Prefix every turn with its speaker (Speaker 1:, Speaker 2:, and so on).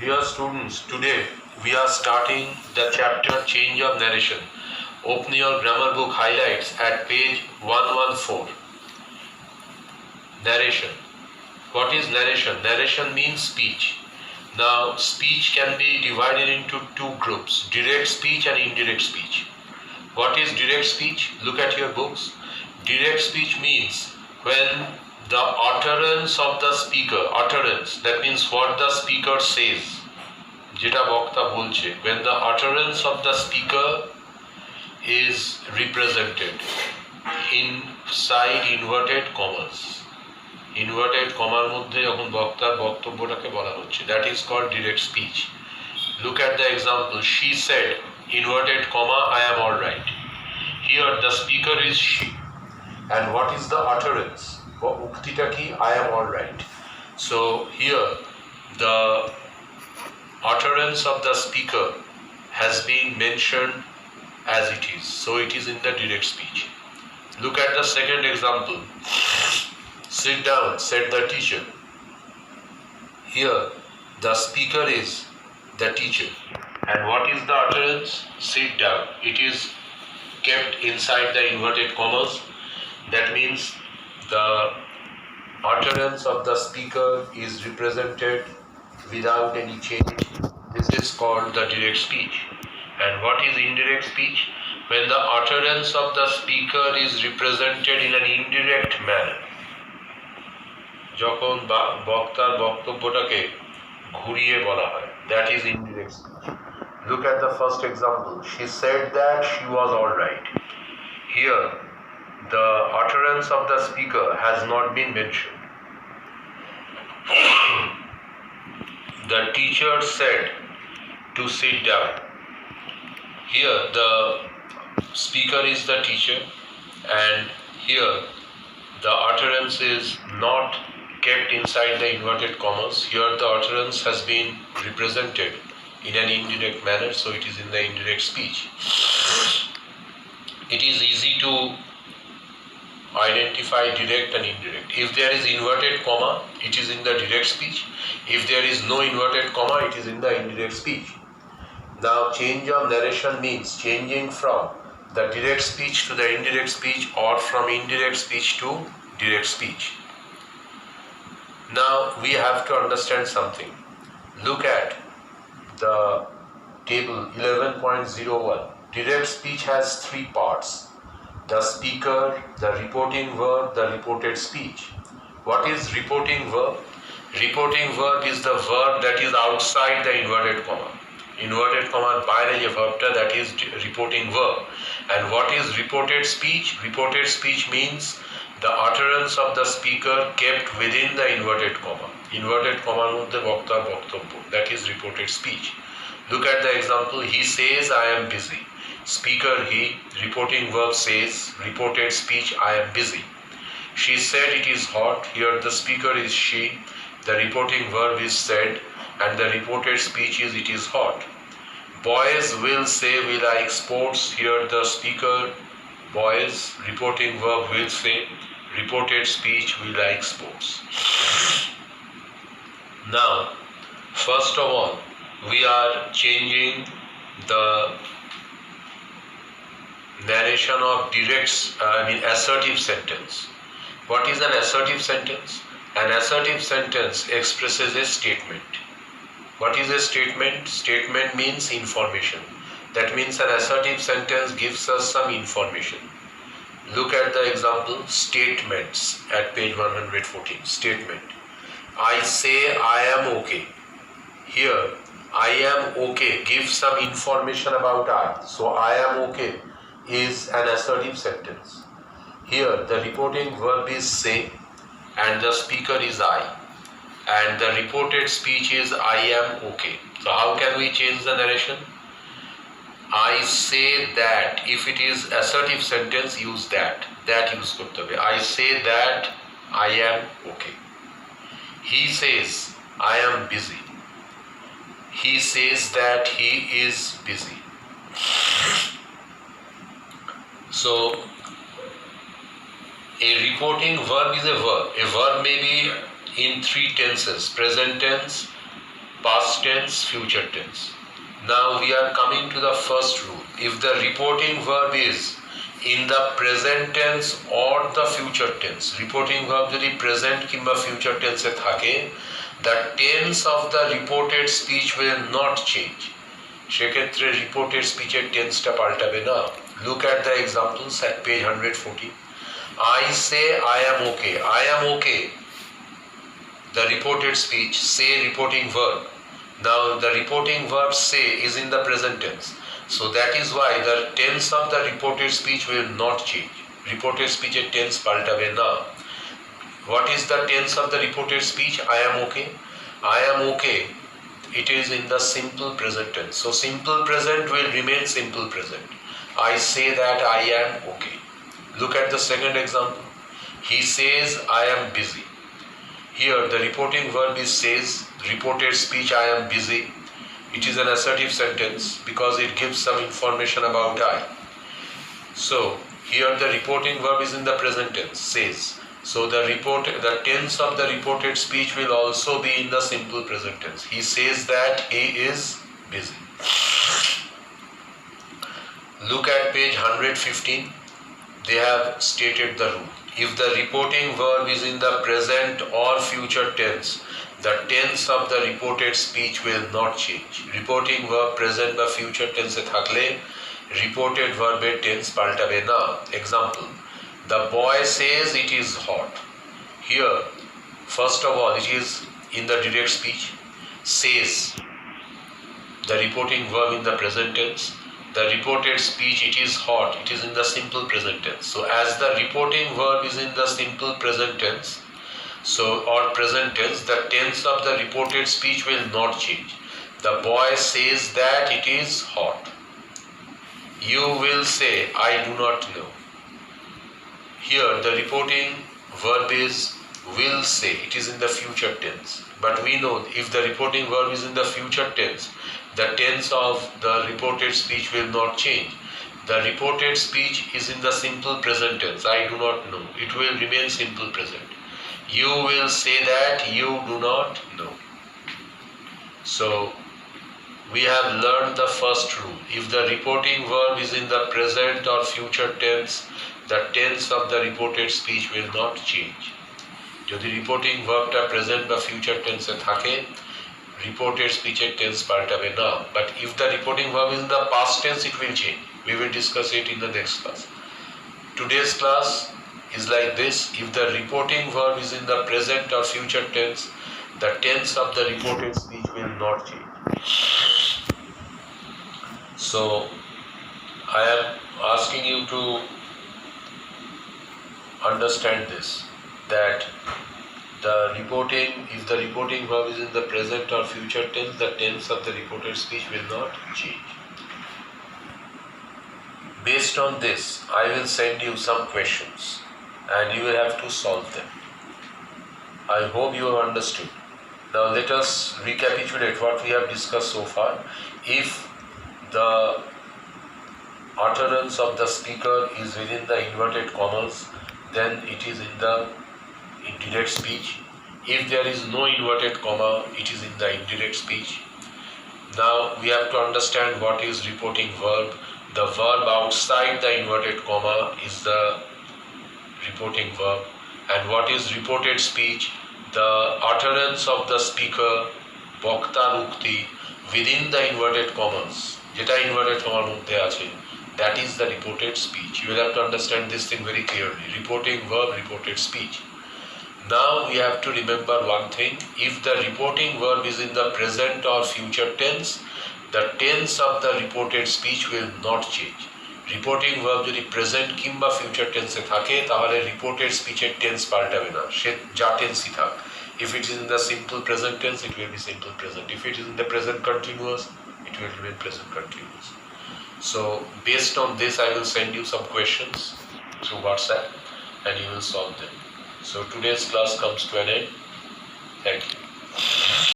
Speaker 1: Dear students, today we are starting the chapter Change of Narration. Open your grammar book highlights at page 114. Narration. What is narration? Narration means speech. Now, speech can be divided into two groups, direct speech and indirect speech. What is direct speech? Look at your books. Direct speech means when the utterance of the speaker, utterance, that means what the speaker says, যেটা বক্তা বলছে, when the utterance of the speaker is represented inside inverted commas. Inverted কমার মধ্যে যখন বক্তার বক্তব্যটাকে বলা হচ্ছে, that is called direct speech. Look at the example. She said, inverted comma, I am all right. Here the speaker is she. And what is the utterance? উক্তিটা কি? I am all right. So here the utterance of the speaker has been mentioned as it is. So it is in the direct speech. Look at the second example. Sit down, said the teacher. Here the speaker is the teacher. And what is the utterance? Sit down. It is kept inside the inverted commas. That means the utterance of the speaker is represented without any change. This is called the direct speech. And what is indirect speech? When the utterance of the speaker is represented in an indirect manner. যখন বক্তার বক্তব্যটাকে ঘুরিয়ে বলা হয়, that is indirect speech. Look at the first example. She said that she was all right. Here the utterance of the speaker has not been mentioned. The teacher said to sit down. Here the speaker is the teacher, and here the utterance is not kept inside the inverted commas. Here the utterance has been represented in an indirect manner, so it is in the indirect speech. It is easy to identify direct and indirect. If there is inverted comma, it is in the direct speech. If there is no inverted comma, it is in the indirect speech. Now, change of narration means changing from the direct speech to the indirect speech, or from indirect speech to direct speech. Now, we have to understand something. Look at the table 11.01. Direct speech has three parts: the speaker, the reporting verb, the reported speech. What is reporting verb? Reporting verb is the verb that is outside the inverted comma. Inverted comma বাইরে যে verbটা, that is reporting verb. And what is reported speech? Reported speech means the utterance of the speaker kept within the inverted comma. Inverted commaর মধ্যে বক্তার বক্তব্য, that is reported speech. Look at the example. He says, I am busy. Speaker he, reporting verb says, reported speech, I am busy. She said it is hot. Here the speaker is she, the reporting verb is said, and the reported speech is it is hot. Boys will say we like sports. Here the speaker, boys, reporting verb will say, reported speech we like sports. Now, first of all, we are changing the narration of assertive sentence. What is an assertive sentence? An assertive sentence expresses a statement. What is a statement? Statement means information. That means an assertive sentence gives us some information. Look at the example, statements at page 114. Statement. I say I am okay. Here, I am okay gives some information about I. So I am okay is an assertive sentence. Here, the reporting verb is say, and the speaker is I. And the reported speech is I am okay. So how can we change the narration? I say that. If it is assertive sentence, use that. That use korte hobe. I say that I am okay. He says I am busy. He says that he is busy. So a reporting verb is a verb. A verb may be in three tenses: present tense, past tense, future tense. Now we are coming to the first rule. If the reporting verb is in the present tense or the future tense, reporting verb jodi present kimba future tense e thake, the tense of the reported speech will not change. সেক্ষেত্রে reported speech এর tense টা পাল্টাবে না. Look at the examples at page 140. I say I am okay. I am okay. The reported speech, say reporting verb. Now the reporting verb say is in the present tense. So that is why the tense of the reported speech will not change. Reported speech এর tense পাল্টাবে না. What is the tense of the reported speech? I am okay. I am okay. It is in the simple present tense. So simple present will remain simple present. I say that I am okay. Look at the second example. He says I am busy. Here the reporting verb is says, reported speech I am busy. It is an assertive sentence because it gives some information about I. So here the reporting verb is in the present tense, says. So the tense of the reported speech will also be in the simple present tense. He says that he is busy. Look at page 115. They have stated the rule. If the reporting verb is in the present or future tense, the tense of the reported speech will not change. Reporting verb present বা future tense এ থাকলে reported verb এর tense পাল্টাবে না. Example, the boy says it is hot. Here, first of all, it is in the direct speech. Says, the reporting verb in the present tense. The reported speech, it is hot, it is in the simple present tense. So as the reporting verb is in the simple present tense, or present tense, the tense of the reported speech will not change. The boy says that it is hot. You will say, I do not know. Here the reporting verb is will say, it is in the future tense. But we know if the reporting verb is in the future tense, the tense of the reported speech will not change. The reported speech is in the simple present tense. I do not know. It will remain simple present. You will say that you do not know. So we have learned the first rule. If the reporting verb is in the present or future tense, the tense of the reported speech will not change. যদি reporting ভার্বটা present বা future টেন্সে থাকে, reported speech tense পাল্টাবে না. But if the reporting verb is in the past tense, it will change. We will discuss it in the next class. Today's class is like this. If the reporting verb is in the present or future tense, the tense of the reported speech will not change. So I am asking you to understand this, that if the reporting verb is in the present or future tense, the tense of the reported speech will not change. Based on this, I will send you some questions and you will have to solve them. I hope you have understood. Now let us recapitulate what we have discussed so far. If the utterance of the speaker is within the inverted commas, then it is in the direct speech. If there is no inverted comma, it is in the indirect speech. Now we have to understand what is reporting verb. The verb outside the inverted comma is the reporting verb. And what is reported speech? The utterance of the speaker, bokta ukti, within the inverted commas, jeta inverted comma moddhe ache, that is the reported speech. You will have to understand this thing very clearly. Reporting verb, reported speech. Now we have to remember one thing. If the reporting verb is in the present or future tense, the tense of the reported speech will not change. Reporting verb যদি present কিংবা future tense এ থাকে, তাহলে reported speech এর tense পাল্টাবে না, সে যা টেন্সই থাক. If it is in the simple present tense, it will be simple present. If it is in the present continuous, it will remain present continuous. So based on this, I will send you some questions through WhatsApp and you will solve them. So today's class comes to an end. Thank you.